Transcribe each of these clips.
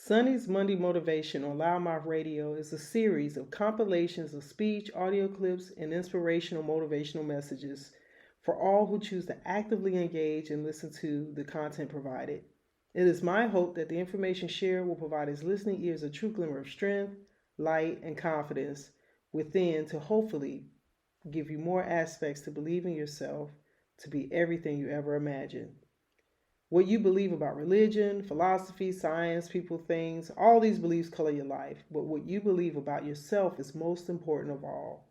Sonny's Monday Motivation on Loudmouth Radio is a series of compilations of speech, audio clips, and inspirational motivational messages for all who choose to actively engage and listen to the content provided. It is my hope that the information shared will provide his listening ears a true glimmer of strength, light, and confidence within to hopefully give you more aspects to believe in yourself to be everything you ever imagined. What you believe about religion, philosophy, science, people, things, all these beliefs color your life. But what you believe about yourself is most important of all,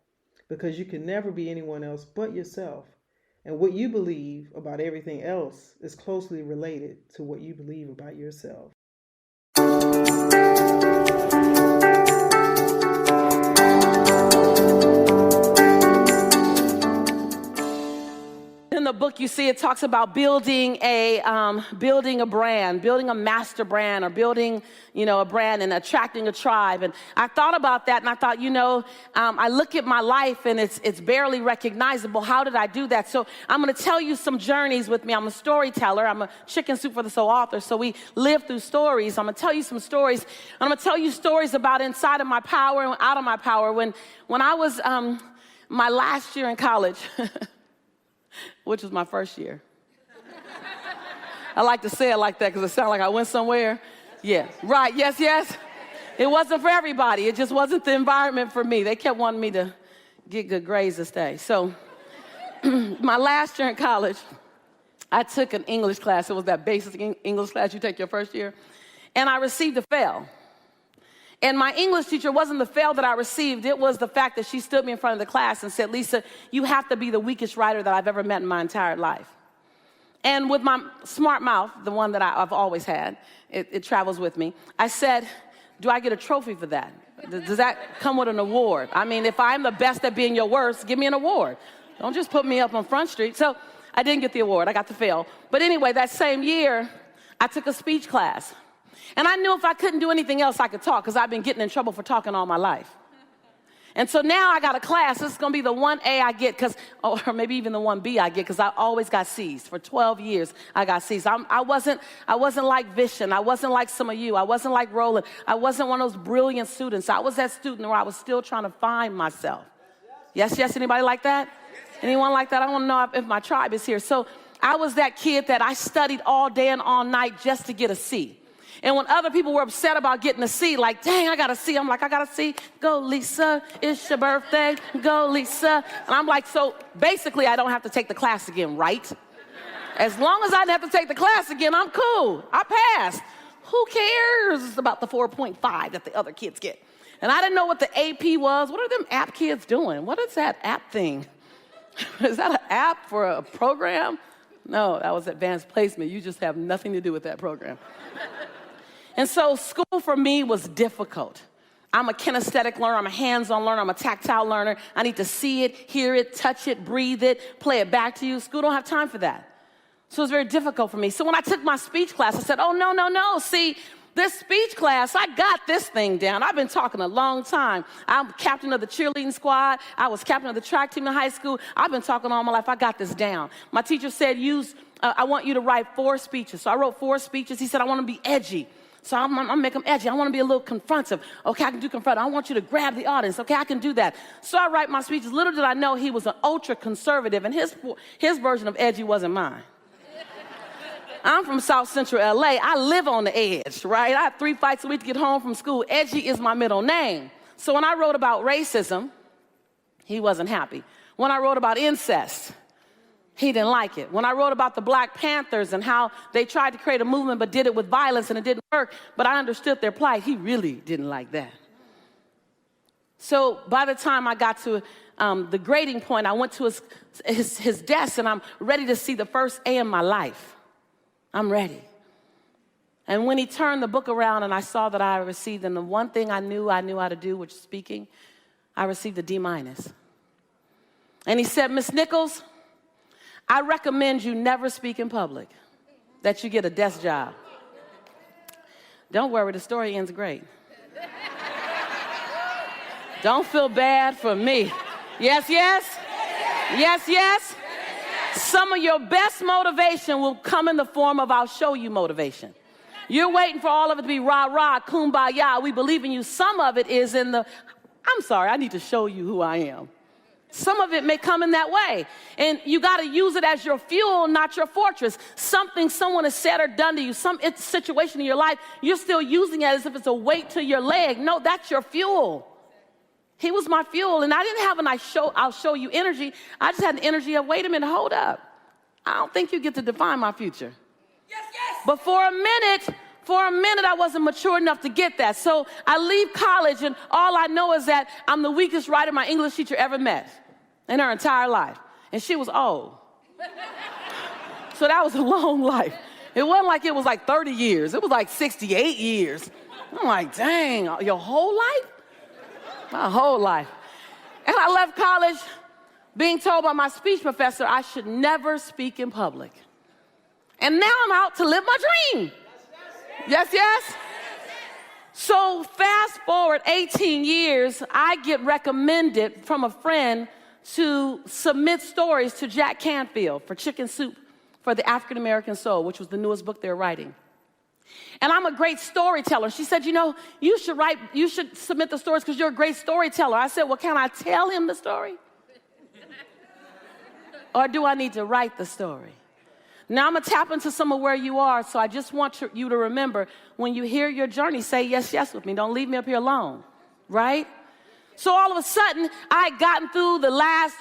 because you can never be anyone else but yourself. And what you believe about everything else is closely related to what you believe about yourself. In the book, you see it talks about building a brand, building a master brand, or building, a brand and attracting a tribe. And I thought about that, and I thought, I look at my life and it's barely recognizable. How did I do that? So I'm going to tell you some journeys with me. I'm a storyteller. I'm a chicken soup for the soul author. So we live through stories. I'm going to tell you some stories. I'm going to tell you stories about inside of my power and out of my power. When I was my last year in college. Which was my first year. I like to say it like that because it sounds like I went somewhere. Yeah, right, yes. It wasn't for everybody. It just wasn't the environment for me. They kept wanting me to get good grades to stay. So my last year in college, I took an English class. It was that basic English class you take your first year. And I received a fail. And my English teacher wasn't the fail that I received. It was the fact that she stood me in front of the class and said, "Lisa, you have to be the weakest writer that I've ever met in my entire life." And with my smart mouth, the one that I've always had, it travels with me, I said, "Do I get a trophy for that? Does that come with an award? I mean, if I'm the best at being your worst, give me an award. Don't just put me up on Front Street." So I didn't get the award. I got the fail. But anyway, that same year, I took a speech class. And I knew if I couldn't do anything else, I could talk, because I've been getting in trouble for talking all my life. And so now I got a class. This is going to be the 1A I get, or maybe even the 1B I get, because I always got C's. For 12 years, I got C's. I wasn't like Vision. I wasn't like some of you. I wasn't like Roland. I wasn't one of those brilliant students. I was that student where I was still trying to find myself. Yes, anybody like that? Anyone like that? I want to know if my tribe is here. So I was that kid that I studied all day and all night just to get a C. And when other people were upset about getting a C, like, dang, I got a C. I'm like, I got a C. Go, Lisa. It's your birthday. Go, Lisa. And I'm like, so basically I don't have to take the class again, right? As long as I didn't have to take the class again, I'm cool. I passed. Who cares about the 4.5 that the other kids get? And I didn't know what the AP was. What are them app kids doing? What is that app thing? Is that an app for a program? No, that was advanced placement. You just have nothing to do with that program. And so school for me was difficult. I'm a kinesthetic learner. I'm a hands-on learner. I'm a tactile learner. I need to see it, hear it, touch it, breathe it, play it back to you. School don't have time for that. So it was very difficult for me. So when I took my speech class, I said, oh, no. See, this speech class, I got this thing down. I've been talking a long time. I'm captain of the cheerleading squad. I was captain of the track team in high school. I've been talking all my life. I got this down. My teacher said, I want you to write 4 speeches. So I wrote 4 speeches. He said, I want to be edgy. So I'm going to make them edgy. I want to be a little confrontive. Okay, I can do confrontive. I want you to grab the audience. Okay, I can do that. So I write my speeches. Little did I know he was an ultra-conservative, and his version of edgy wasn't mine. I'm from South Central LA. I live on the edge, right? I have 3 fights a week to get home from school. Edgy is my middle name. So when I wrote about racism, he wasn't happy. When I wrote about incest, he didn't like it. When I wrote about the Black Panthers and how they tried to create a movement but did it with violence and it didn't work, but I understood their plight, he really didn't like that. So by the time I got to the grading point, I went to his desk, and I'm ready to see the first A in my life. I'm ready. And when he turned the book around and I saw that I received, and the one thing I knew how to do, which is speaking, I received a D-. And he said, Miss Nichols, I recommend you never speak in public, that you get a desk job. Don't worry, the story ends great. Don't feel bad for me. Yes. Some of your best motivation will come in the form of I'll show you motivation. You're waiting for all of it to be rah-rah, kumbaya, we believe in you. Some of it is in the, I'm sorry, I need to show you who I am. Some of it may come in that way. And you got to use it as your fuel, not your fortress. Something someone has said or done to you, some situation in your life, you're still using it as if it's a weight to your leg. No, that's your fuel. He was my fuel, and I didn't have an I'll show you energy. I just had the energy of, wait a minute, hold up. I don't think you get to define my future. Yes, yes. But for a minute, I wasn't mature enough to get that. So I leave college, and all I know is that I'm the weakest writer my English teacher ever met in her entire life. And she was old. So that was a long life. It wasn't like it was like 30 years. It was like 68 years. I'm like, dang, your whole life? My whole life. And I left college being told by my speech professor I should never speak in public. And now I'm out to live my dream. Yes, yes? So fast forward 18 years, I get recommended from a friend to submit stories to Jack Canfield for Chicken Soup for the African American Soul, which was the newest book they were writing. And I'm a great storyteller. She said, you know, you should submit the stories because you're a great storyteller. I said, well, can I tell him the story? Or do I need to write the story? Now I'm going to tap into some of where you are, so I just want you to remember, when you hear your journey, say yes, yes with me. Don't leave me up here alone, right? So all of a sudden, I had gotten through the last,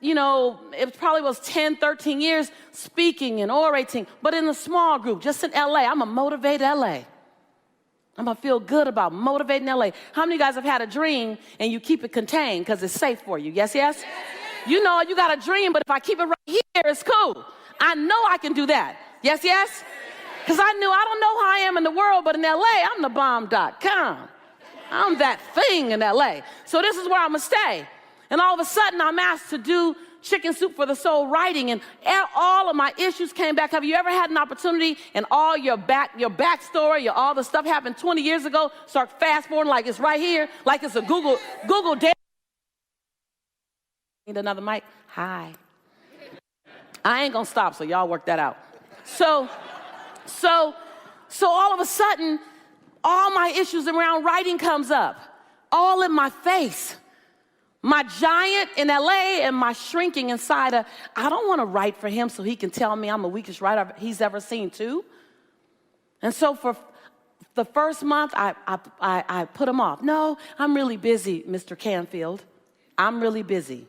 it probably was 10, 13 years speaking and orating, but in a small group, just in LA. I'm going to motivate LA. I'm going to feel good about motivating LA. How many of you guys have had a dream and you keep it contained because it's safe for you? Yes, yes? You know, you got a dream, but if I keep it right here, it's cool. I know I can do that. Yes, yes? Because I don't know how I am in the world, but in LA, I'm the bomb.com. I'm that thing in LA. So this is where I'm going to stay. And all of a sudden, I'm asked to do Chicken Soup for the Soul writing, and all of my issues came back. Have you ever had an opportunity and all your backstory, all the stuff happened 20 years ago, start fast forwarding like it's right here, like it's a Google data? Need another mic? Hi. I ain't gonna stop, so y'all work that out. So all of a sudden, all my issues around writing comes up, all in my face. My giant in LA and my shrinking inside I don't want to write for him so he can tell me I'm the weakest writer he's ever seen too. And so for the first month, I put him off. No, I'm really busy, Mr. Canfield. I'm really busy.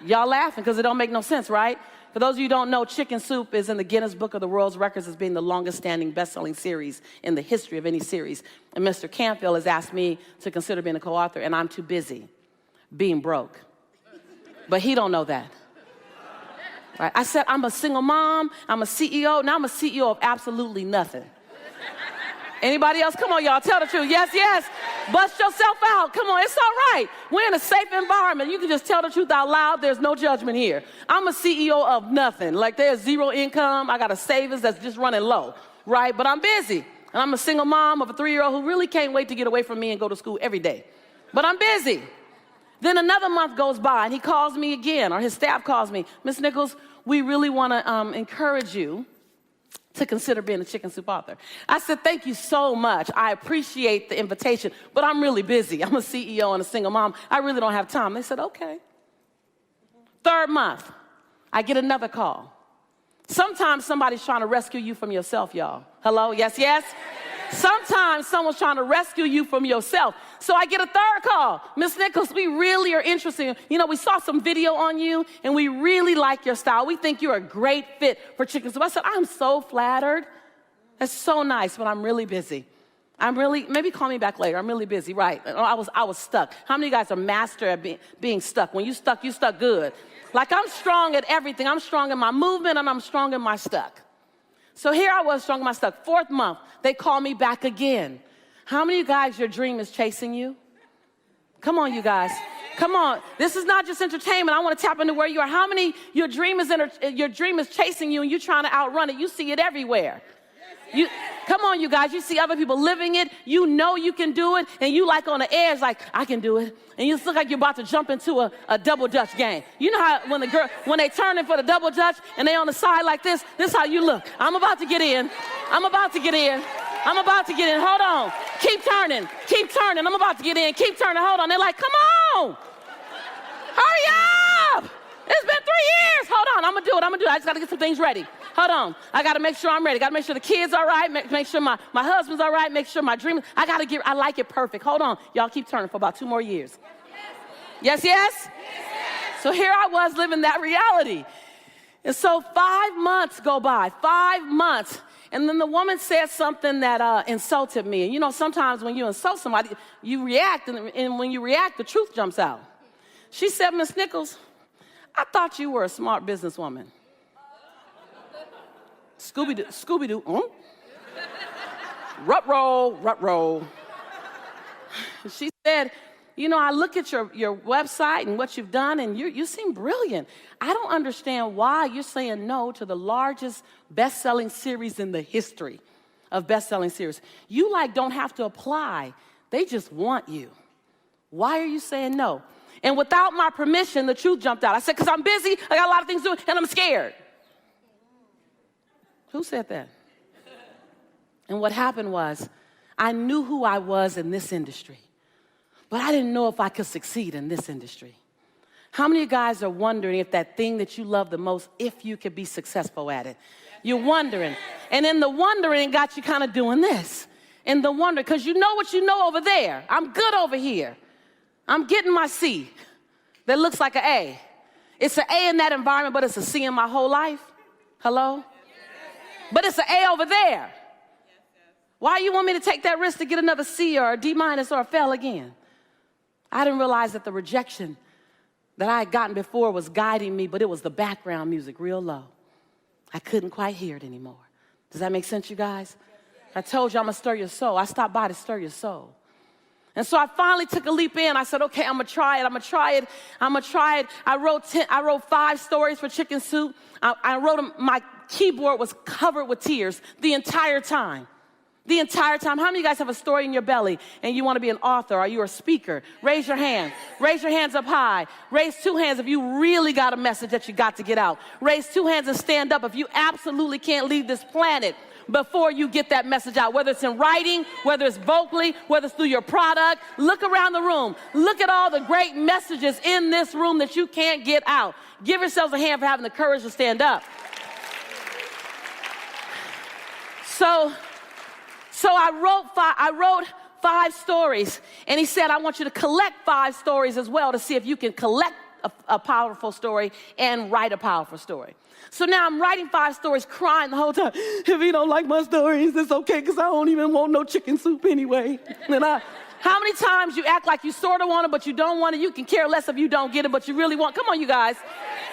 Y'all laughing because it don't make no sense, right? For those of you who don't know, Chicken Soup is in the Guinness Book of the World's Records as being the longest-standing best-selling series in the history of any series. And Mr. Canfield has asked me to consider being a co-author, and I'm too busy being broke. But he don't know that. Right? I said, I'm a single mom, I'm a CEO. Now I'm a CEO of absolutely nothing. Anybody else? Come on, y'all, tell the truth. Yes, yes. Bust yourself out. Come on, it's all right. We're in a safe environment. You can just tell the truth out loud. There's no judgment here. I'm a CEO of nothing. Like, there's zero income. I got a savings that's just running low, right? But I'm busy. And I'm a single mom of a 3-year-old who really can't wait to get away from me and go to school every day. But I'm busy. Then another month goes by, and he calls me again, or his staff calls me. Ms. Nichols, we really want to encourage you to consider being a Chicken Soup author. I said, thank you so much. I appreciate the invitation, but I'm really busy. I'm a CEO and a single mom. I really don't have time. They said, okay. Third month, I get another call. Sometimes somebody's trying to rescue you from yourself, y'all. Hello? Yes, yes? Sometimes someone's trying to rescue you from yourself. So I get a third call. Ms. Nichols, we really are interested. We saw some video on you, and we really like your style. We think you're a great fit for Chicken Soup. I said, I'm so flattered. That's so nice, but I'm really busy. Maybe call me back later. I'm really busy, right? I was stuck. How many of you guys are master at being stuck? When you stuck good. Like, I'm strong at everything. I'm strong in my movement, and I'm strong in my stuck. So here I was, strong in my stuck. Fourth month, they call me back again. How many of you guys, your dream is chasing you? Come on, you guys. Come on. This is not just entertainment. I want to tap into where you are. How many, your dream is chasing you and you're trying to outrun it. You see it everywhere. Come on, you guys. You see other people living it. You know you can do it. And you like on the edge, like, I can do it. And you look like you're about to jump into a double dutch game. You know how when they turn in for the double dutch and they on the side like this is how you look. I'm about to get in. I'm about to get in. I'm about to get in. Hold on. Keep turning. Keep turning. I'm about to get in. Keep turning. Hold on. They're like, come on. Hurry up. It's been 3 years. Hold on. I'm going to do it. I just got to get some things ready. Hold on. I got to make sure I'm ready. Got to make sure the kids are right. Make sure my husband's all right. Make sure my dream. I like it perfect. Hold on. Y'all keep turning for about 2 more years. Yes, yes? So here I was living that reality. And so 5 months go by. 5 months. And then the woman said something that insulted me. And you know, sometimes when you insult somebody, you react. And when you react, the truth jumps out. She said, Miss Nichols, I thought you were a smart businesswoman. Scooby-Doo. Rut roll. She said, you know, I look at your website and what you've done, and you seem brilliant. I don't understand why you're saying no to the largest best-selling series in the history of best-selling series. You, don't have to apply. They just want you. Why are you saying no? And without my permission, the truth jumped out. I said, because I'm busy, I got a lot of things to do, and I'm scared. Who said that? And what happened was, I knew who I was in this industry, but I didn't know if I could succeed in this industry. How many of you guys are wondering if that thing that you love the most, if you could be successful at it? You're wondering. And in the wondering got you kind of doing this. In the wonder, because you know what you know over there. I'm good over here. I'm getting my C that looks like an A. It's an A in that environment, but it's a C in my whole life. Hello? But it's an A over there. Why you want me to take that risk to get another C or a D- or a fail again? I didn't realize that the rejection that I had gotten before was guiding me, but it was the background music real low. I couldn't quite hear it anymore. Does that make sense, you guys? I told you I'm going to stir your soul. I stopped by to stir your soul. And so I finally took a leap in. I said, okay, I'm going to try it. I wrote 5 stories for Chicken Soup. I wrote them. My keyboard was covered with tears the entire time. The entire time. How many of you guys have a story in your belly and you want to be an author? Are you a speaker? Raise your hand. Raise your hands up high. Raise 2 hands if you really got a message that you got to get out. Raise 2 hands and stand up if you absolutely can't leave this planet before you get that message out, whether it's in writing, whether it's vocally, whether it's through your product. Look around the room. Look at all the great messages in this room that you can't get out. Give yourselves a hand for having the courage to stand up. So I wrote 5 stories, and he said, I want you to collect 5 stories as well to see if you can collect a powerful story and write a powerful story. So now I'm writing 5 stories, crying the whole time. If you don't like my stories, it's okay, because I don't even want no chicken soup anyway. And how many times you act like you sort of want it, but you don't want it? You can care less if you don't get it, but you really want. Come on, you guys.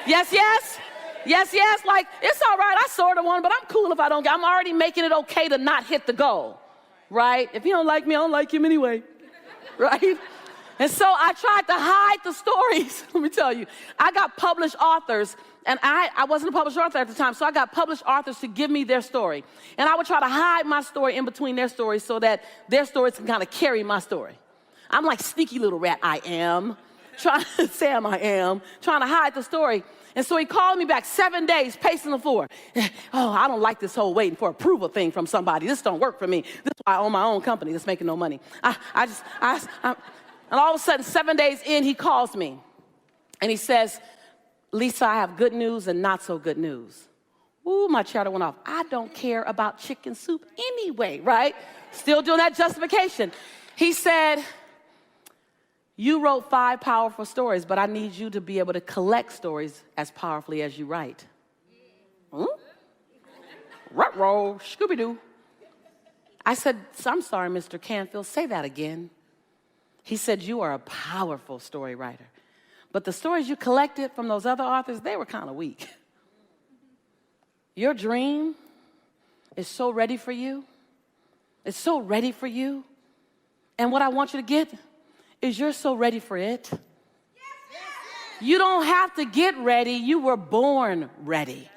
Yes, yes. Yes, yes, like, it's all right, I sort of want it, but I'm cool if I don't get it. I'm already making it okay to not hit the goal, right? If you don't like me, I don't like him anyway, right? And so I tried to hide the stories. Let me tell you, I got published authors, and I wasn't a published author at the time, so I got published authors to give me their story. And I would try to hide my story in between their stories so that their stories can kind of carry my story. I'm like sneaky little rat, I am, trying to hide the story. And so he called me back 7 days, pacing the floor. Oh, I don't like this whole waiting for approval thing from somebody. This don't work for me. This is why I own my own company that's making no money. And all of a sudden, 7 days in, he calls me. And he says, Lisa, I have good news and not so good news. Ooh, my chatter went off. I don't care about chicken soup anyway, right? Still doing that justification. He said, you wrote 5 powerful stories, but I need you to be able to collect stories as powerfully as you write. Rut-roll, Scooby-Doo. I said, I'm sorry, Mr. Canfield, say that again. He said, you are a powerful story writer. But the stories you collected from those other authors, they were kind of weak. Your dream is so ready for you. It's so ready for you. And what I want you to get is you're so ready for it. You don't have to get ready. You were born ready.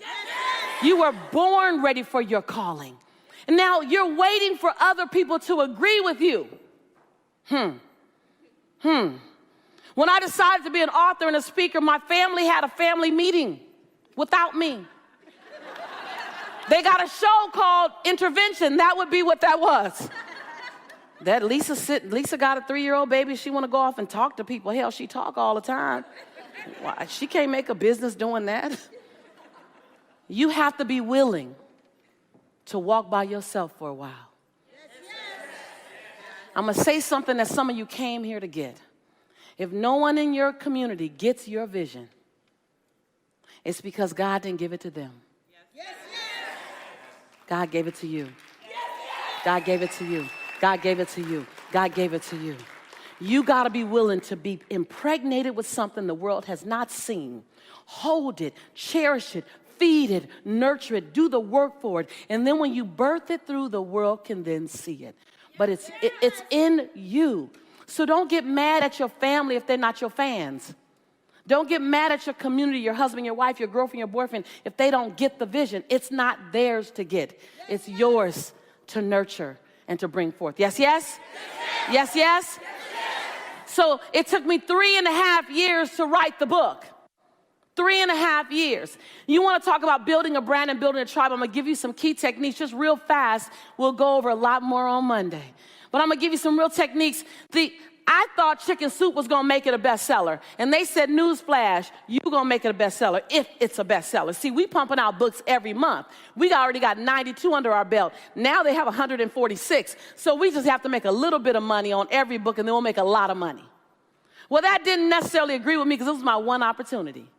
You were born ready for your calling. And now you're waiting for other people to agree with you. When I decided to be an author and a speaker, my family had a family meeting without me. They got a show called Intervention. That would be what that was. That Lisa got a 3-year-old baby. She want to go off and talk to people. Hell, she talk all the time. Why? She can't make a business doing that. You have to be willing to walk by yourself for a while. I'm going to say something that some of you came here to get. If no one in your community gets your vision, it's because God didn't give it to them. God gave it to you. God gave it to you. God gave it to you. God gave it to you. You got to be willing to be impregnated with something the world has not seen. Hold it, cherish it, feed it, nurture it, do the work for it. And then when you birth it through, the world can then see it. But it's in you. So don't get mad at your family if they're not your fans. Don't get mad at your community, your husband, your wife, your girlfriend, your boyfriend, if they don't get the vision. It's not theirs to get. It's yours to nurture and to bring forth. Yes, yes? Yes, yes? So it took me 3.5 years to write the book. 3.5 years. You want to talk about building a brand and building a tribe? I'm going to give you some key techniques just real fast. We'll go over a lot more on Monday. But I'm going to give you some real techniques. I thought chicken soup was going to make it a bestseller. And they said, newsflash, you're going to make it a bestseller if it's a bestseller. See, we pumping out books every month. We already got 92 under our belt. Now they have 146. So we just have to make a little bit of money on every book, and then we'll make a lot of money. Well, that didn't necessarily agree with me because it was my one opportunity.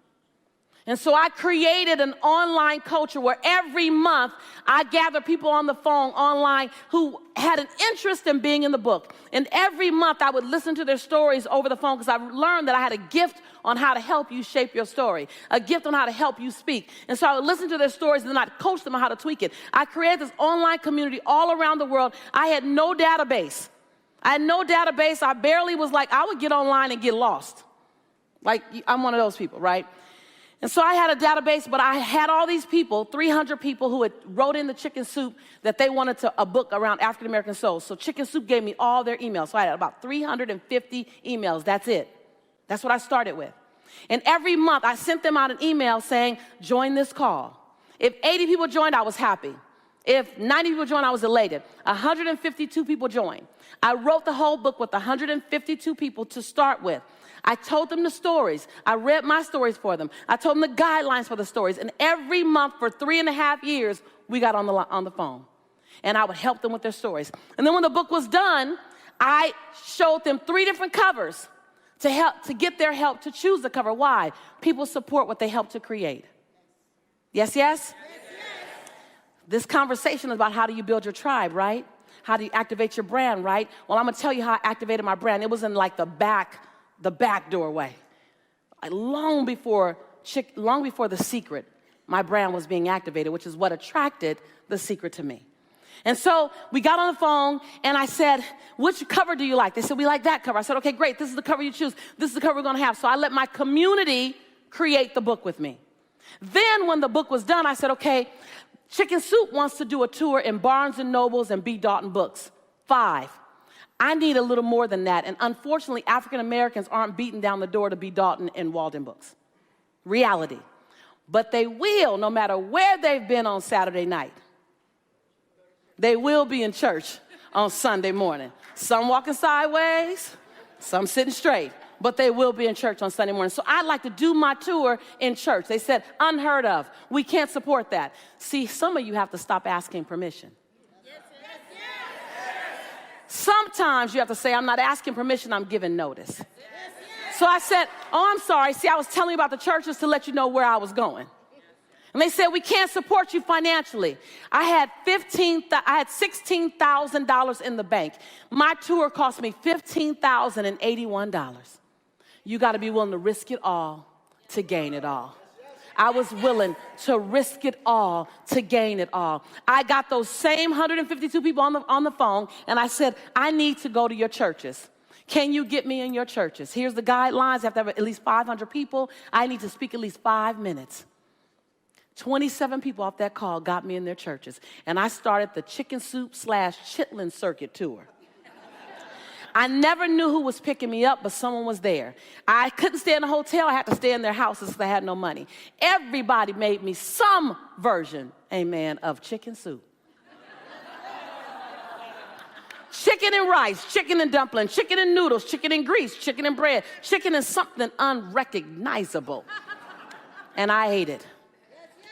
And so I created an online culture where every month I gather people on the phone online who had an interest in being in the book. And every month I would listen to their stories over the phone because I learned that I had a gift on how to help you shape your story, a gift on how to help you speak. And so I would listen to their stories and then I'd coach them on how to tweak it. I created this online community all around the world. I had no database. I barely was like, I would get online and get lost. Like, I'm one of those people, right? And so I had a database, but I had all these people, 300 people who had wrote in the Chicken Soup that they wanted a book around African-American souls. So Chicken Soup gave me all their emails. So I had about 350 emails. That's it. That's what I started with. And every month I sent them out an email saying, join this call. If 80 people joined, I was happy. If 90 people joined, I was elated. 152 people joined. I wrote the whole book with 152 people to start with. I told them the stories. I read my stories for them. I told them the guidelines for the stories. And every month for 3.5 years, we got on the phone. And I would help them with their stories. And then when the book was done, I showed them 3 different covers to get their help to choose the cover. Why? People support what they help to create. Yes, yes? This conversation is about how do you build your tribe, right? How do you activate your brand, right? Well, I'm going to tell you how I activated my brand. It was in like the back doorway. Long before The Secret, my brand was being activated, which is what attracted The Secret to me. And so we got on the phone, and I said, which cover do you like? They said, we like that cover. I said, okay, great. This is the cover you choose. This is the cover we're going to have. So I let my community create the book with me. Then when the book was done, I said, okay, Chicken Soup wants to do a tour in Barnes & Nobles and B. Dalton Books. 5. I need a little more than that. And unfortunately, African Americans aren't beating down the door to B. Dalton and Walden Books. Reality. But they will, no matter where they've been on Saturday night. They will be in church on Sunday morning. Some walking sideways, some sitting straight. But they will be in church on Sunday morning. So I'd like to do my tour in church. They said, unheard of. We can't support that. See, some of you have to stop asking permission. Sometimes you have to say, I'm not asking permission, I'm giving notice. So I said, oh, I'm sorry. See, I was telling you about the churches to let you know where I was going. And they said, we can't support you financially. I had $16,000 in the bank. My tour cost me $15,081. You got to be willing to risk it all to gain it all. I was willing to risk it all to gain it all. I got those same 152 people on the phone, and I said, I need to go to your churches. Can you get me in your churches? Here's the guidelines. I have to have at least 500 people. I need to speak at least 5 minutes. 27 people off that call got me in their churches, and I started the Chicken Soup / Chitlin Circuit tour. I never knew who was picking me up, but someone was there. I couldn't stay in a hotel. I had to stay in their houses because I had no money. Everybody made me some version, amen, of chicken soup. Chicken and rice, chicken and dumpling, chicken and noodles, chicken and grease, chicken and bread, chicken and something unrecognizable. And I ate it.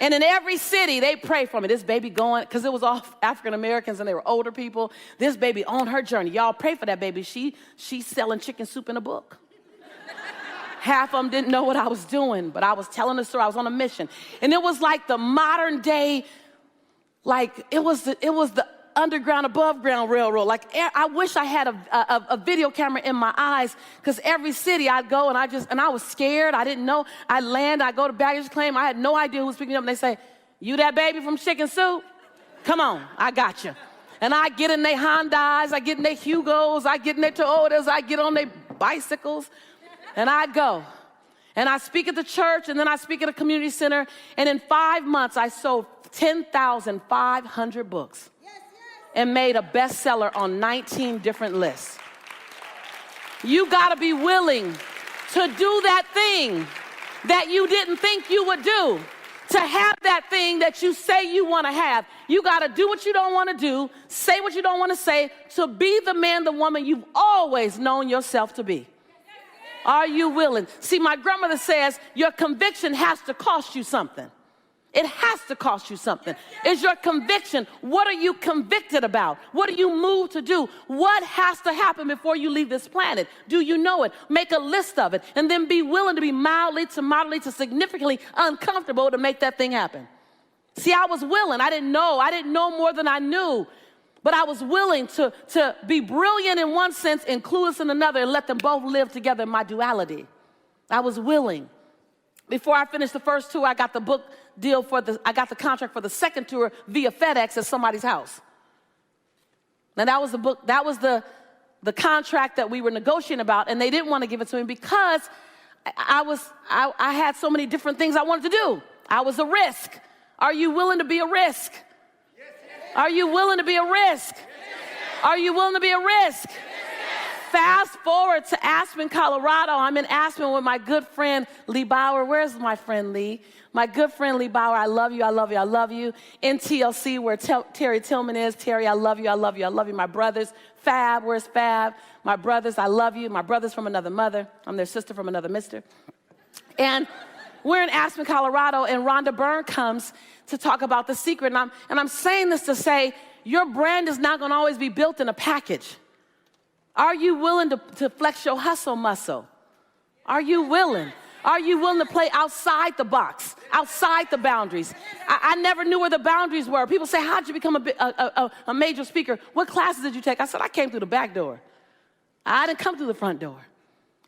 And in every city, they pray for me. This baby going, because it was all African Americans and they were older people. This baby on her journey. Y'all pray for that baby. She's selling chicken soup in a book. Half of them didn't know what I was doing, but I was telling the story. I was on a mission. And it was like the modern day, like it was the underground, above ground railroad. Like I wish I had a video camera in my eyes, because every city I'd go and I was scared. I didn't know. I'd land, I'd go to baggage claim. I had no idea who was picking me up. And they say, "You that baby from Chicken Soup? Come on, I got you." And I get in their Hondas, I get in their Hugos, I get in their Toyotas, I get on their bicycles, and I go. And I speak at the church, and then I speak at a community center. And in 5 months, I sold 10,500 books. And made a bestseller on 19 different lists. You gotta be willing to do that thing that you didn't think you would do, to have that thing that you say you wanna have. You gotta do what you don't wanna do, say what you don't wanna say, to be the man, the woman you've always known yourself to be. Are you willing? See, my grandmother says your conviction has to cost you something. It has to cost you something. It's your conviction. What are you convicted about? What are you moved to do? What has to happen before you leave this planet? Do you know it? Make a list of it. And then be willing to be mildly to moderately to significantly uncomfortable to make that thing happen. See, I was willing. I didn't know more than I knew. But I was willing to be brilliant in one sense and clueless in another, and let them both live together in my duality. I was willing. Before I finished the first tour, I got the book deal I got the contract for the second tour via FedEx at somebody's house. Now that was the book, that was the contract that we were negotiating about, and they didn't want to give it to me because I had so many different things I wanted to do. I was a risk. Are you willing to be a risk? Yes, yes. Are you willing to be a risk? Yes, yes. Are you willing to be a risk? Yes, yes. Fast forward to Aspen, Colorado. I'm in Aspen with my good friend Lee Bauer. Where's my friend Lee? My good friend Lee Bauer. I love you, I love you, I love you. In TLC, where Terry Tillman is. Terry, I love you, I love you, I love you. My brothers. Fab, where's Fab? My brothers, I love you. My brothers from another mother. I'm their sister from another mister. And we're in Aspen, Colorado, and Rhonda Byrne comes to talk about The Secret. And I'm saying this to say, your brand is not going to always be built in a package. Are you willing to flex your hustle muscle? Are you willing? Are you willing to play outside the box, outside the boundaries? I never knew where the boundaries were. People say, how'd you become a major speaker? What classes did you take? I said, I came through the back door. I didn't come through the front door.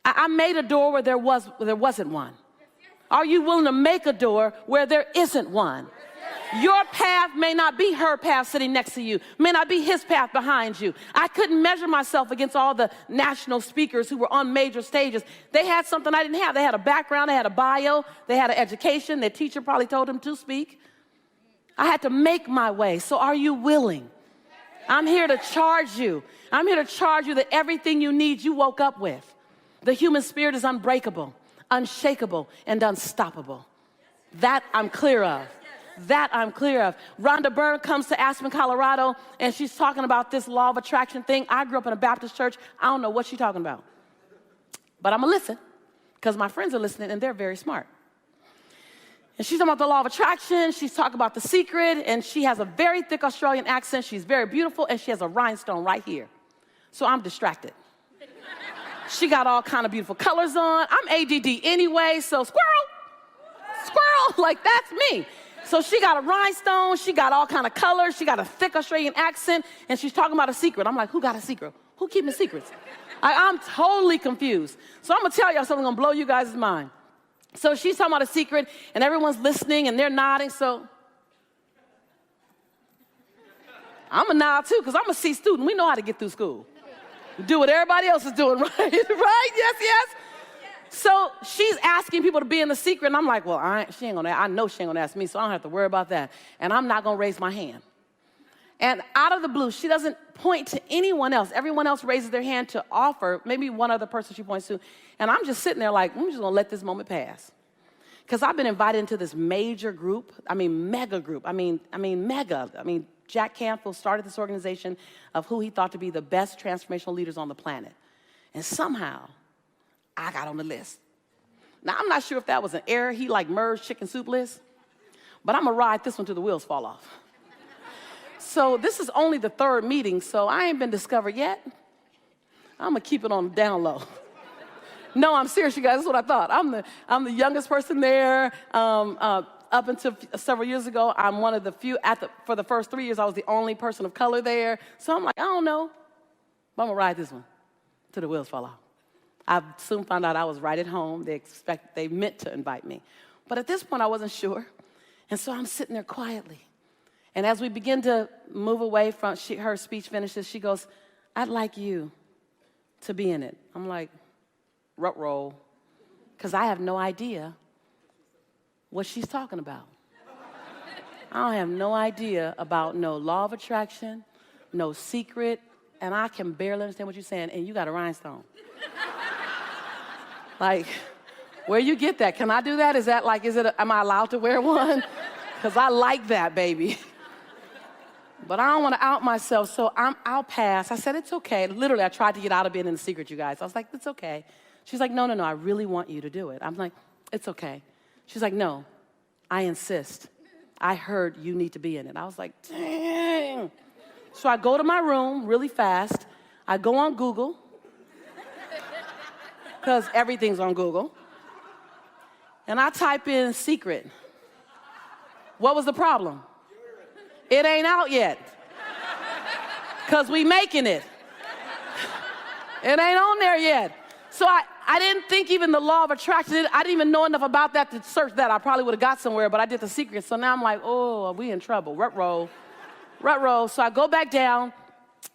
I made a door where there wasn't one. Are you willing to make a door where there isn't one? Your path may not be her path sitting next to you, may not be his path behind you. I couldn't measure myself against all the national speakers who were on major stages. They had something I didn't have. They had a background, they had a bio, they had an education. Their teacher probably told them to speak. I had to make my way. So are you willing? I'm here to charge you. I'm here to charge you that everything you need, you woke up with. The human spirit is unbreakable, unshakable, and unstoppable. That I'm clear of. That I'm clear of. Rhonda Byrne comes to Aspen, Colorado, and she's talking about this law of attraction thing. I grew up in a Baptist church. I don't know what she's talking about. But I'm going to listen, because my friends are listening, and they're very smart. And she's talking about the law of attraction. She's talking about The Secret, and she has a very thick Australian accent. She's very beautiful, and she has a rhinestone right here. So I'm distracted. She got all kind of beautiful colors on. I'm ADD anyway, so squirrel, like that's me. So she got a rhinestone, she got all kind of colors, she got a thick Australian accent, and she's talking about a secret. I'm like, who got a secret? Who keeping secrets? I'm totally confused. So I'm gonna tell y'all something gonna blow you guys' mind. So she's talking about a secret, and everyone's listening, and they're nodding, so I'm gonna nod too, because I'm a C student. We know how to get through school. Do what everybody else is doing, right? Right? Yes, yes. So she's asking people to be in The Secret, and I'm like, well, I know she ain't gonna ask me, so I don't have to worry about that. And I'm not gonna raise my hand. And out of the blue, she doesn't point to anyone else. Everyone else raises their hand to offer, maybe one other person she points to. And I'm just sitting there like, I'm just gonna let this moment pass. Because I've been invited into this major group, mega group. Mega. Jack Canfield started this organization of who he thought to be the best transformational leaders on the planet. And somehow, I got on the list. Now, I'm not sure if that was an error. He merged chicken soup list. But I'm gonna ride this one till the wheels fall off. So this is only the third meeting, so I ain't been discovered yet. I'm gonna keep it on the down low. No, I'm serious, you guys. That's what I thought. I'm the youngest person there. Up until several years ago, I'm one of the few. For the first 3 years, I was the only person of color there. So I'm like, I don't know, but I'm gonna ride this one till the wheels fall off. I soon found out I was right at home. They meant to invite me, but at this point, I wasn't sure, and so I'm sitting there quietly. And as we begin to move away from her speech finishes, she goes, I'd like you to be in it. I'm like, rut-roll, because I have no idea what she's talking about. I don't have no idea about no law of attraction, no secret, and I can barely understand what you're saying, and you got a rhinestone. Like, where you get that? Can I do that? Am I allowed to wear one? Because I like that, baby. But I don't want to out myself, so I'll pass. I said, it's okay. Literally, I tried to get out of being in the secret, you guys. I was like, it's okay. She's like, no, I really want you to do it. I'm like, it's okay. She's like, no, I insist. I heard you need to be in it. I was like, dang. So I go to my room really fast. I go on Google, because everything's on Google. And I type in secret. What was the problem? It ain't out yet, because we making it. It ain't on there yet. So I didn't think even the law of attraction, I didn't even know enough about that to search that. I probably would have got somewhere, but I did the secret. So now I'm like, oh, we in trouble, rut-roll. So I go back down,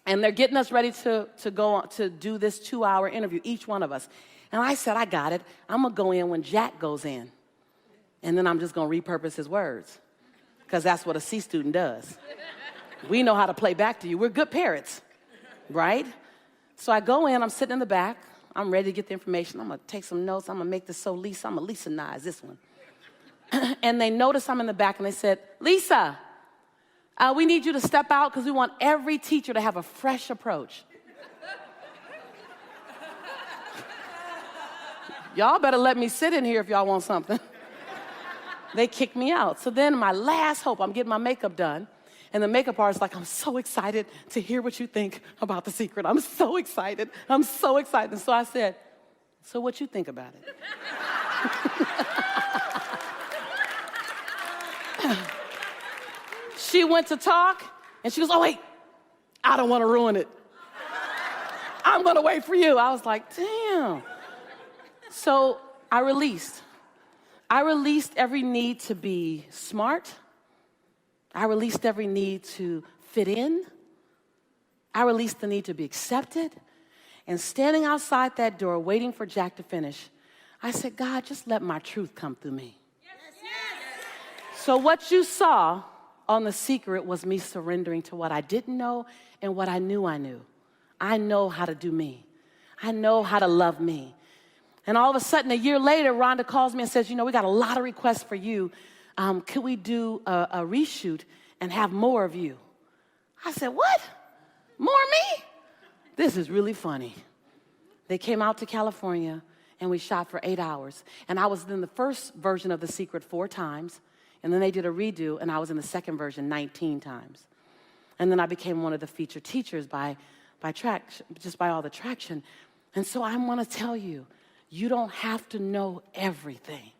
and they're getting us ready to go on to do this 2-hour interview, each one of us. And I said, I got it. I'm going to go in when Jack goes in. And then I'm just going to repurpose his words, because that's what a C student does. We know how to play back to you. We're good parrots, right? So I go in, I'm sitting in the back. I'm ready to get the information. I'm going to take some notes. I'm going to make this so Lisa. I'm going to Lisa-nize this one. And they notice I'm in the back, and they said, Lisa, we need you to step out because we want every teacher to have a fresh approach. Y'all better let me sit in here if y'all want something. They kicked me out. So then my last hope, I'm getting my makeup done. And the makeup artist's like, I'm so excited to hear what you think about The Secret. I'm so excited. And so I said, so what you think about it? She went to talk, and she goes, oh, wait, I don't want to ruin it. I'm going to wait for you. I was like, damn. So I released every need to be smart. I released every need to fit in. I released the need to be accepted. And standing outside that door, waiting for Jack to finish, I said, God, just let my truth come through me. Yes. So what you saw on The Secret was me surrendering to what I didn't know and what I knew I knew. I know how to do me. I know how to love me. And all of a sudden, a year later, Rhonda calls me and says, we got a lot of requests for you. Could we do a reshoot and have more of you? I said, what? More me? This is really funny. They came out to California, and we shot for 8 hours. And I was in the first version of The Secret 4 times, and then they did a redo, and I was in the second version 19 times. And then I became one of the featured teachers by all the traction. And so I want to tell you, you don't have to know everything.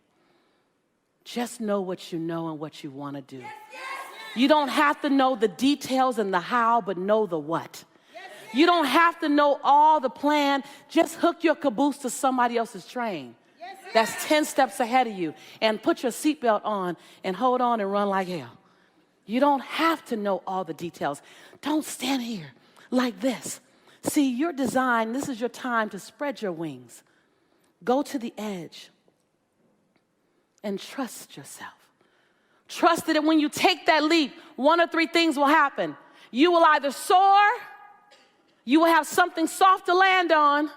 Just know what you know and what you want to do. Yes, yes, yes. You don't have to know the details and the how, but know the what. Yes, yes. You don't have to know all the plan. Just hook your caboose to somebody else's train. Yes, yes. That's 10 steps ahead of you. And put your seatbelt on and hold on and run like hell. You don't have to know all the details. Don't stand here like this. See, your design, this is your time to spread your wings. Go to the edge and trust yourself. Trust that when you take that leap, 1 or 3 things will happen. You will either soar, you will have something soft to land on,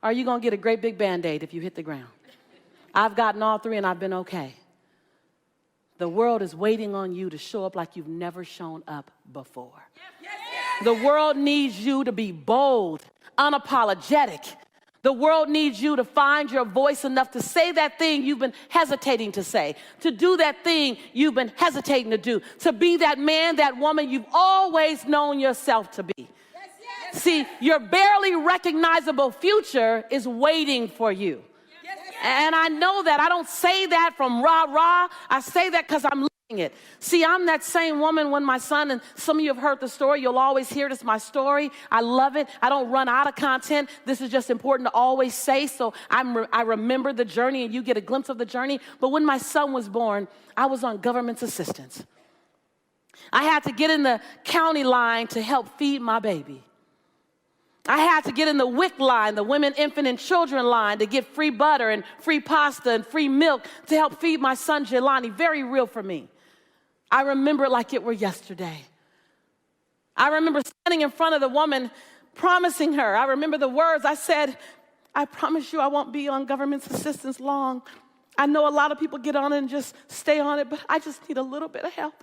or you're going to get a great big Band-Aid if you hit the ground. I've gotten all three and I've been okay. The world is waiting on you to show up like you've never shown up before. The world needs you to be bold, unapologetic. The world needs you to find your voice enough to say that thing you've been hesitating to say, to do that thing you've been hesitating to do, to be that man, that woman you've always known yourself to be. See, your barely recognizable future is waiting for you. And I know that. I don't say that from rah-rah. I say that because I'm living it. See, I'm that same woman when my son, and some of you have heard the story. You'll always hear this, my story. I love it. I don't run out of content. This is just important to always say. So I remember the journey and you get a glimpse of the journey. But when my son was born, I was on government's assistance. I had to get in the county line to help feed my baby. I had to get in the WIC line, the Women, Infant, and Children line, to get free butter and free pasta and free milk to help feed my son, Jelani. Very real for me. I remember it like it were yesterday. I remember standing in front of the woman, promising her. I remember the words I said, I promise you I won't be on government's assistance long. I know a lot of people get on it and just stay on it, but I just need a little bit of help.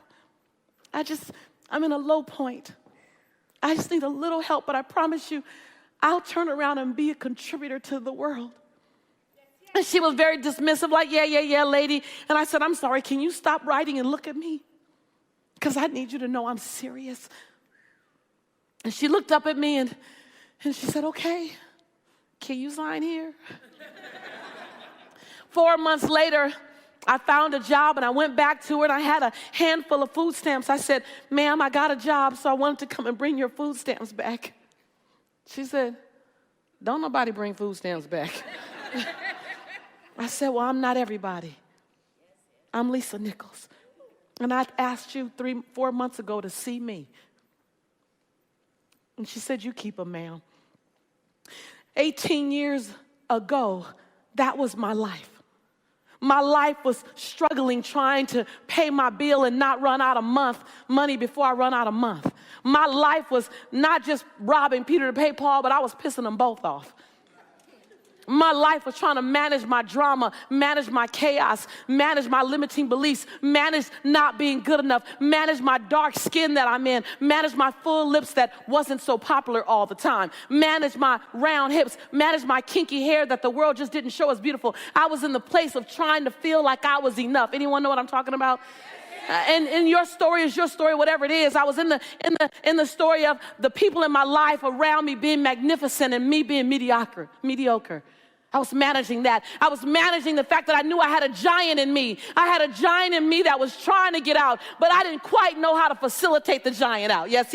I'm in a low point. I just need a little help, but I promise you, I'll turn around and be a contributor to the world. And she was very dismissive, like, yeah, lady. And I said, I'm sorry, can you stop writing and look at me? Because I need you to know I'm serious. And she looked up at me and she said, okay, can you sign here? 4 months later, I found a job and I went back to her and I had a handful of food stamps. I said, ma'am, I got a job, so I wanted to come and bring your food stamps back. She said, don't nobody bring food stamps back. I said, well, I'm not everybody. I'm Lisa Nichols. And I asked you 4 months ago to see me. And she said, you keep them, ma'am. 18 years ago, that was my life. My life was struggling, trying to pay my bill and not run out of money before I run out of month. My life was not just robbing Peter to pay Paul, but I was pissing them both off. My life was trying to manage my drama, manage my chaos, manage my limiting beliefs, manage not being good enough, manage my dark skin that I'm in, manage my full lips that wasn't so popular all the time, manage my round hips, manage my kinky hair that the world just didn't show as beautiful. I was in the place of trying to feel like I was enough. Anyone know what I'm talking about? And your story is your story, whatever it is. I was in the story of the people in my life around me being magnificent and me being mediocre. I was managing that. I was managing the fact that I knew I had a giant in me. I had a giant in me that was trying to get out, but I didn't quite know how to facilitate the giant out. Yes?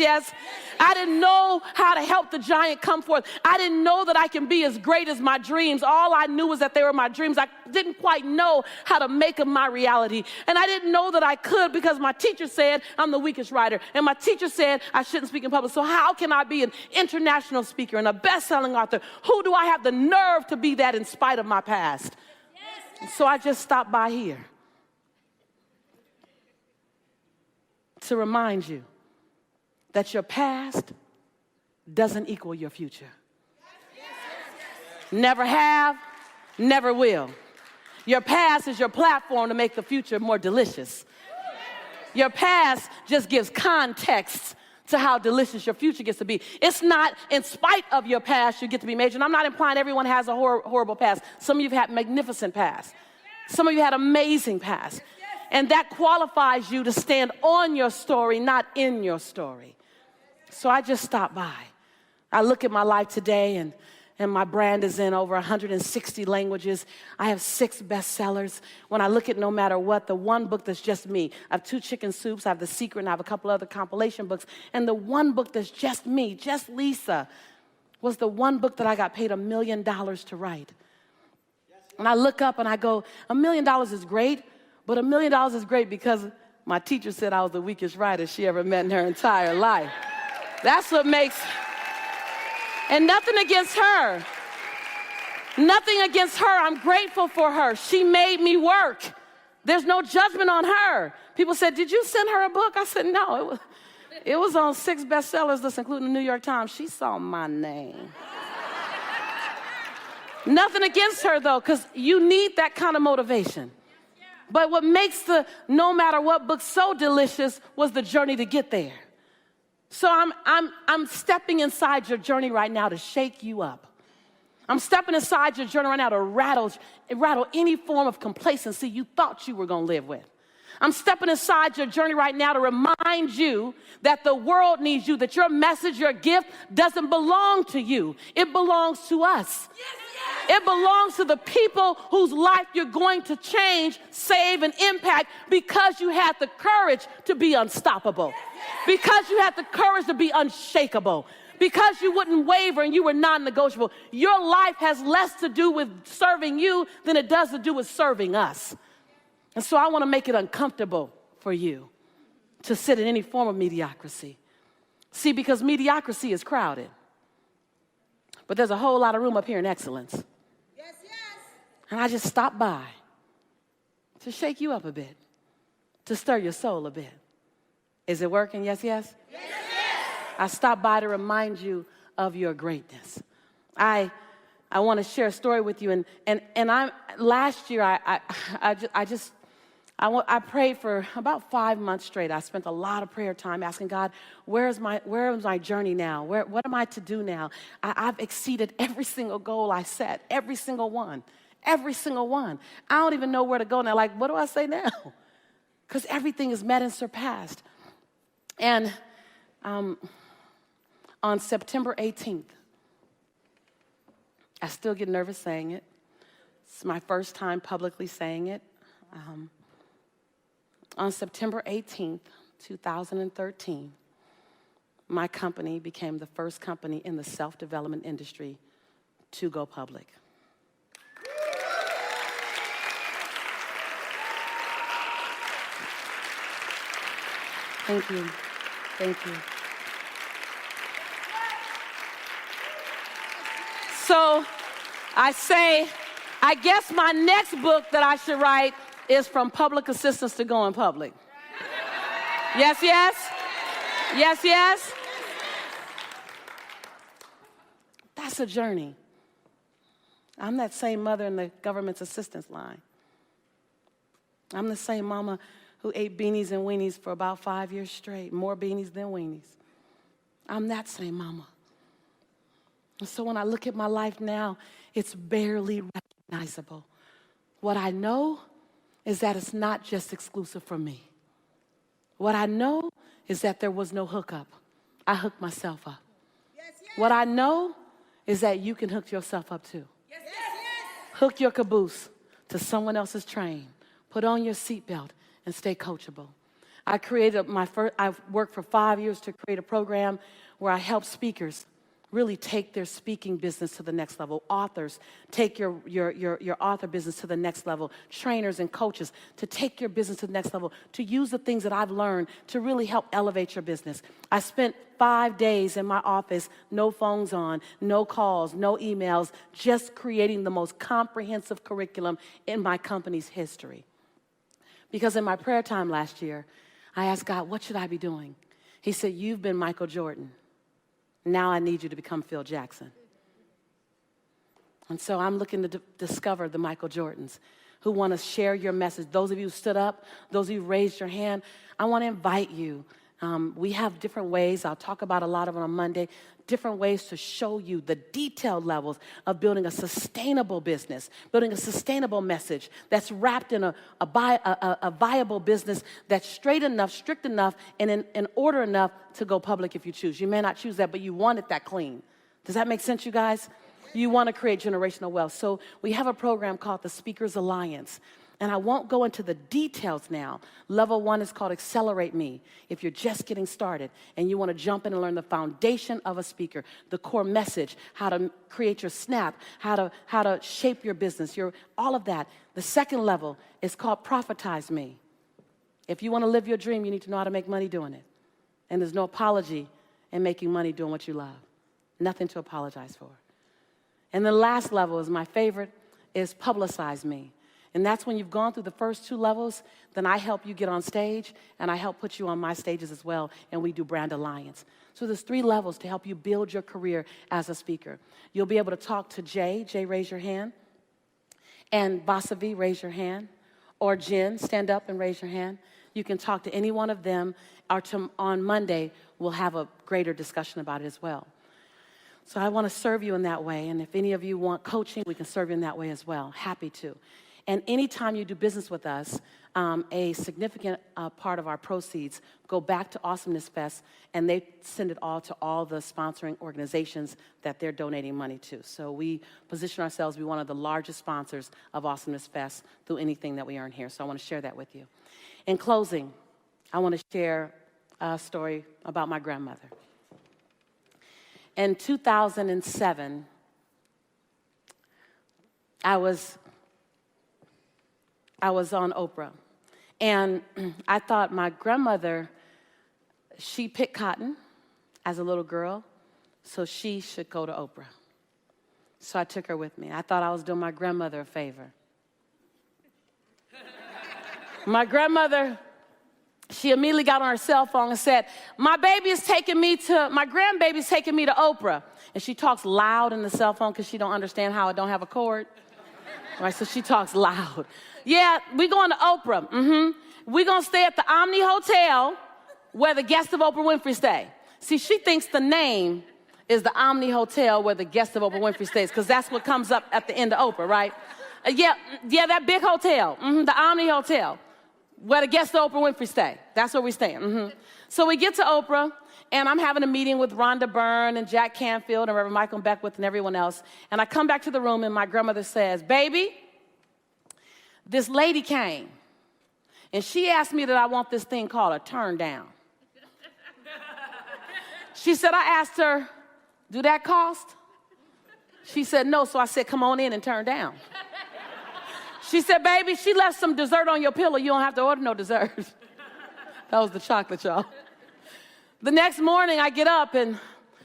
I didn't know how to help the giant come forth. I didn't know that I can be as great as my dreams. All I knew was that they were my dreams. I didn't quite know how to make them my reality. And I didn't know that I could because my teacher said I'm the weakest writer. And my teacher said I shouldn't speak in public. So how can I be an international speaker and a best-selling author? Who do I have the nerve to be that in spite of my past? So I just stopped by here to remind you that your past doesn't equal your future. Never have, never will. Your past is your platform to make the future more delicious. Your past just gives context to how delicious your future gets to be. It's not in spite of your past you get to be major. And I'm not implying everyone has a horrible past. Some of you have had magnificent past. Some of you had amazing past. And that qualifies you to stand on your story, not in your story. So I just stopped by. I look at my life today and my brand is in over 160 languages. I have 6 bestsellers. When I look at No Matter What, the one book that's just me, I have 2 chicken soups, I have The Secret, and I have a couple other compilation books. And the one book that's just me, just Lisa, was the one book that I got paid $1 million to write. And I look up and I go, $1 million is great, but $1 million is great because my teacher said I was the weakest writer she ever met in her entire life. That's what makes... And nothing against her. Nothing against her. I'm grateful for her. She made me work. There's no judgment on her. People said, did you send her a book? I said, no. It was on 6 bestsellers lists, including the New York Times. She saw my name. Nothing against her, though, because you need that kind of motivation. But what makes the No Matter What book so delicious was the journey to get there. So I'm stepping inside your journey right now to shake you up. I'm stepping inside your journey right now to rattle any form of complacency you thought you were going to live with. I'm stepping inside your journey right now to remind you that the world needs you, that your message, your gift doesn't belong to you. It belongs to us. It belongs to the people whose life you're going to change, save, and impact because you had the courage to be unstoppable, because you had the courage to be unshakable, because you wouldn't waver and you were non-negotiable. Your life has less to do with serving you than it does to do with serving us. And so I want to make it uncomfortable for you to sit in any form of mediocrity. See, because mediocrity is crowded. But there's a whole lot of room up here in excellence. Yes, yes. And I just stopped by to shake you up a bit, to stir your soul a bit. Is it working? Yes, yes? Yes, yes. I stopped by to remind you of your greatness. I want to share a story with you. And last year, I prayed for about 5 months straight. I spent a lot of prayer time asking God, where is my journey now? What am I to do now? I've exceeded every single goal I set, every single one. Every single one. I don't even know where to go now. Like, what do I say now? Because everything is met and surpassed. And on September 18th, I still get nervous saying it. It's my first time publicly saying it. On September 18th, 2013, my company became the first company in the self-development industry to go public. Thank you. Thank you. So I say, I guess my next book that I should write is From Public Assistance to Going Public. Yes, yes? Yes, yes? That's a journey. I'm that same mother in the government's assistance line. I'm the same mama who ate beanies and weenies for about 5 years straight, more beanies than weenies. I'm that same mama. And so when I look at my life now, it's barely recognizable. What I know is that it's not just exclusive for me. What I know is that there was no hookup. I hooked myself up. Yes, yes. What I know is that you can hook yourself up too. Yes, yes, yes. Hook your caboose to someone else's train. Put on your seatbelt and stay coachable. I worked for 5 years to create a program where I help speakers really take their speaking business to the next level. Authors, take your author business to the next level. Trainers and coaches, to take your business to the next level, to use the things that I've learned to really help elevate your business. I spent 5 days in my office, no phones on, no calls, no emails, just creating the most comprehensive curriculum in my company's history. Because in my prayer time last year, I asked God, what should I be doing? He said, you've been Michael Jordan. Now I need you to become Phil Jackson. And so I'm looking to discover the Michael Jordans who want to share your message. Those of you who stood up, those of you who raised your hand, I want to invite you. We have different ways. I'll talk about a lot of it on Monday. Different ways to show you the detailed levels of building a sustainable business, building a sustainable message that's wrapped in a viable business that's straight enough, strict enough, and in order enough to go public if you choose. You may not choose that, but you want it that clean. Does that make sense, you guys? You want to create generational wealth. So we have a program called the Speakers Alliance. And I won't go into the details now. Level 1 is called Accelerate Me. If you're just getting started and you want to jump in and learn the foundation of a speaker, the core message, how to create your snap, how to shape your business, all of that. The second level is called Profitize Me. If you want to live your dream, you need to know how to make money doing it. And there's no apology in making money doing what you love. Nothing to apologize for. And the last level is my favorite, is Publicize Me. And that's when you've gone through the first 2 levels, then I help you get on stage, and I help put you on my stages as well, and we do brand alliance. So there's 3 levels to help you build your career as a speaker. You'll be able to talk to Jay. Jay, raise your hand. And Vasavi, raise your hand. Or Jen, stand up and raise your hand. You can talk to any one of them. Or on Monday, we'll have a greater discussion about it as well. So I want to serve you in that way. And if any of you want coaching, we can serve you in that way as well. Happy to. And anytime you do business with us, a significant part of our proceeds go back to Awesomeness Fest, and they send it all to all the sponsoring organizations that they're donating money to. So we position ourselves to be one of the largest sponsors of Awesomeness Fest through anything that we earn here. So I want to share that with you. In closing, I want to share a story about my grandmother. In 2007, I was on Oprah, and I thought my grandmother, she picked cotton as a little girl, so she should go to Oprah. So I took her with me. I thought I was doing my grandmother a favor. My grandmother, she immediately got on her cell phone and said, my grandbaby's taking me to Oprah. And she talks loud in the cell phone because she don't understand how it don't have a cord. Right, so she talks loud. Yeah, we going to Oprah. We're going to stay at the Omni Hotel where the guests of Oprah Winfrey stay. See, she thinks the name is the Omni Hotel where the guests of Oprah Winfrey stays, because that's what comes up at the end of Oprah, right? Yeah, that big hotel, the Omni Hotel, where the guests of Oprah Winfrey stay. That's where we stay. So we get to Oprah, and I'm having a meeting with Rhonda Byrne and Jack Canfield and Reverend Michael Beckwith and everyone else. And I come back to the room, and my grandmother says, baby, this lady came, and she asked me that I want this thing called a turn down. She said, I asked her, do that cost? She said, no, so I said, come on in and turn down. She said, baby, she left some dessert on your pillow. You don't have to order no dessert. That was the chocolate, y'all. The next morning, I get up, and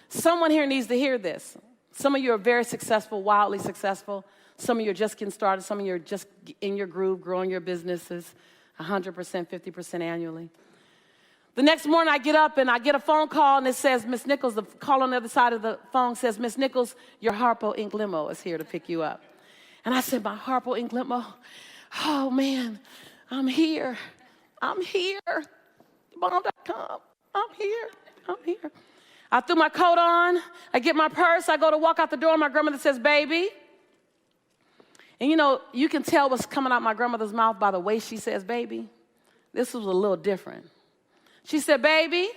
someone here needs to hear this. Some of you are very successful, wildly successful. Some of you are just getting started. Some of you are just in your groove, growing your businesses 100%, 50% annually. The next morning, I get up, and I get a phone call, and it says, Miss Nichols, the call on the other side of the phone says, Miss Nichols, your Harpo Ink limo is here to pick you up. And I said, my Harpo Ink limo? Oh, man, I'm here. Bomb.com. I'm here. I threw my coat on. I get my purse. I go to walk out the door, and my grandmother says, baby. And, you know, you can tell what's coming out my grandmother's mouth by the way she says, baby. This was a little different. She said, baby,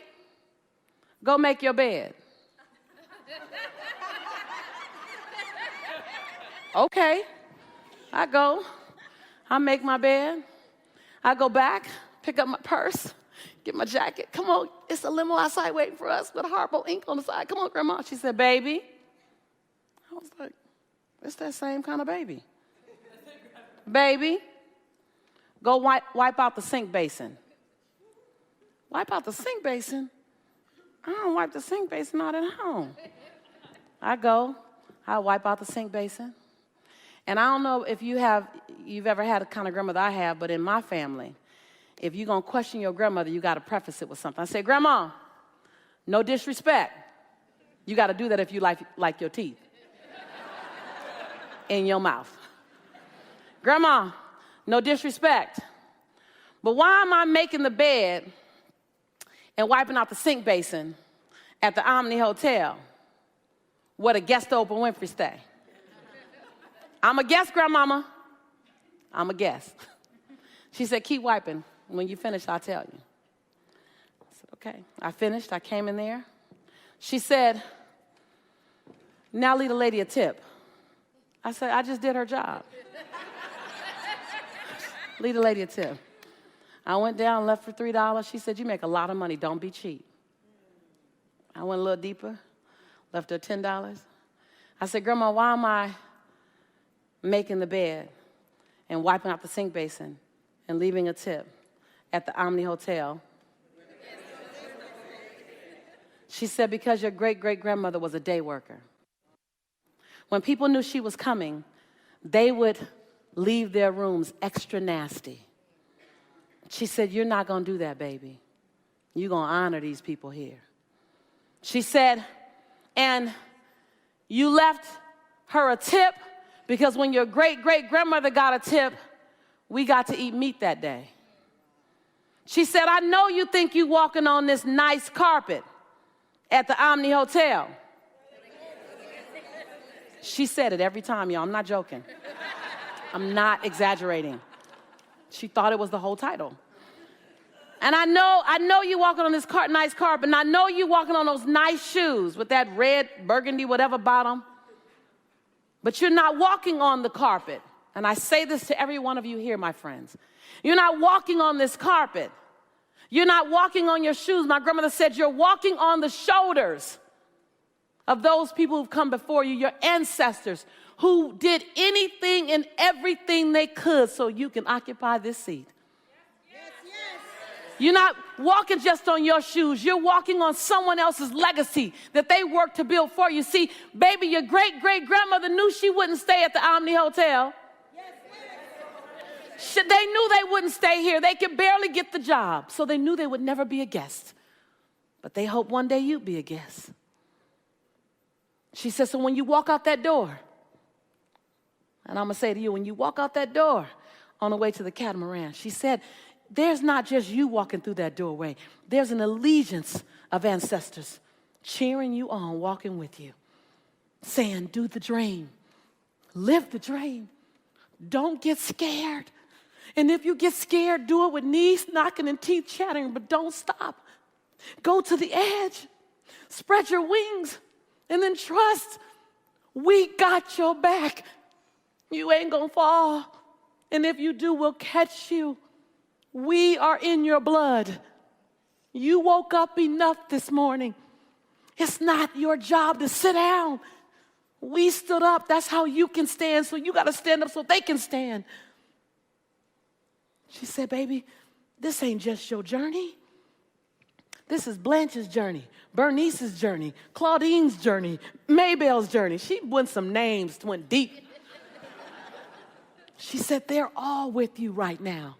go make your bed. Okay. I go. I make my bed. I go back, pick up my purse, get my jacket. Come on, it's a limo outside waiting for us with Harpo Ink on the side. Come on, Grandma. She said, baby. I was like, it's that same kind of baby. Baby, go wipe out the sink basin. Wipe out the sink basin? I don't wipe the sink basin out at home. I go, I wipe out the sink basin. And I don't know if you've ever had a kind of grandmother I have, but in my family, if you're going to question your grandmother, you got to preface it with something. I say, Grandma, no disrespect. You got to do that if you like your teeth in your mouth. Grandma, no disrespect. But why am I making the bed and wiping out the sink basin at the Omni Hotel where the guests of Oprah Winfrey stay? I'm a guest, Grandmama. I'm a guest. She said, keep wiping. When you finish, I'll tell you. I said, okay. I finished. I came in there. She said, now leave the lady a tip. I said, I just did her job. Leave the lady a tip. I went down, left for $3. She said, you make a lot of money. Don't be cheap. I went a little deeper, left her $10. I said, Grandma, why am I making the bed and wiping out the sink basin and leaving a tip at the Omni Hotel? She said, because your great-great-grandmother was a day worker. When people knew she was coming, they would leave their rooms extra nasty. She said, you're not going to do that, baby. You're going to honor these people here. She said, and you left her a tip because when your great-great-grandmother got a tip, we got to eat meat that day. She said, I know you think you walking on this nice carpet at the Omni Hotel. She said it every time, y'all. I'm not joking. I'm not exaggerating. She thought it was the whole title. And I know you walking on this nice carpet, and I know you walking on those nice shoes with that red, burgundy, whatever bottom. But you're not walking on the carpet. And I say this to every one of you here, my friends. You're not walking on this carpet. You're not walking on your shoes. My grandmother said you're walking on the shoulders of those people who've come before you, your ancestors, who did anything and everything they could so you can occupy this seat. Yes, yes. You're not walking just on your shoes. You're walking on someone else's legacy that they worked to build for you. See, baby, your great-great-grandmother knew she wouldn't stay at the Omni Hotel. They knew they wouldn't stay here. They could barely get the job. So they knew they would never be a guest. But they hoped one day you'd be a guest. She said, so when you walk out that door, and I'm going to say to you, when you walk out that door on the way to the catamaran, she said, there's not just you walking through that doorway. There's an allegiance of ancestors cheering you on, walking with you, saying, do the dream, live the dream. Don't get scared. And if you get scared, do it with knees knocking and teeth chattering, but don't stop. Go to the edge. Spread your wings. And then trust, we got your back. You ain't gonna fall. And if you do, we'll catch you. We are in your blood. You woke up enough this morning. It's not your job to sit down. We stood up. That's how you can stand. So you got to stand up so they can stand. She said, baby, this ain't just your journey. This is Blanche's journey, Bernice's journey, Claudine's journey, Maybelle's journey. She went some names, went deep. She said, they're all with you right now.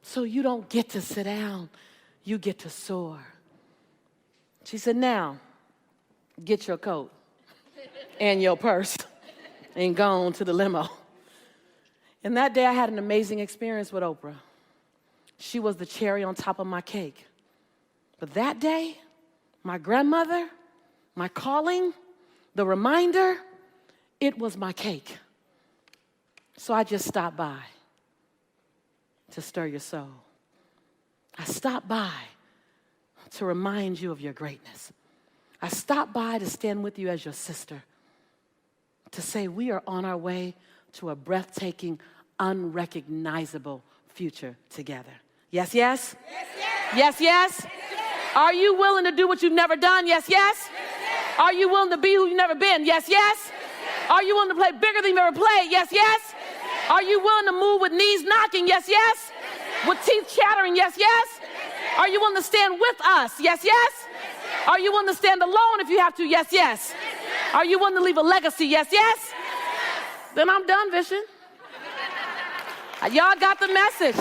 So you don't get to sit down. You get to soar. She said, now, get your coat and your purse and go on to the limo. And that day I had an amazing experience with Oprah. She was the cherry on top of my cake. But that day, my grandmother, my calling, the reminder, it was my cake. So I just stopped by to stir your soul. I stopped by to remind you of your greatness. I stopped by to stand with you as your sister, to say we are on our way to a breathtaking, unrecognizable future together. Yes, yes? Yes, yes. Yes, yes? Are you willing to do what you've never done? Yes, yes? Are you willing to be who you've never been? Yes, yes? Are you willing to play bigger than you've ever played? Yes, yes? Are you willing to move with knees knocking? Yes, yes? With teeth chattering? Yes, yes? Are you willing to stand with us? Yes, yes? Are you willing to stand alone if you have to? Yes, yes? Are you willing to leave a legacy? Yes, yes? Then I'm done, Vision. Y'all got the message.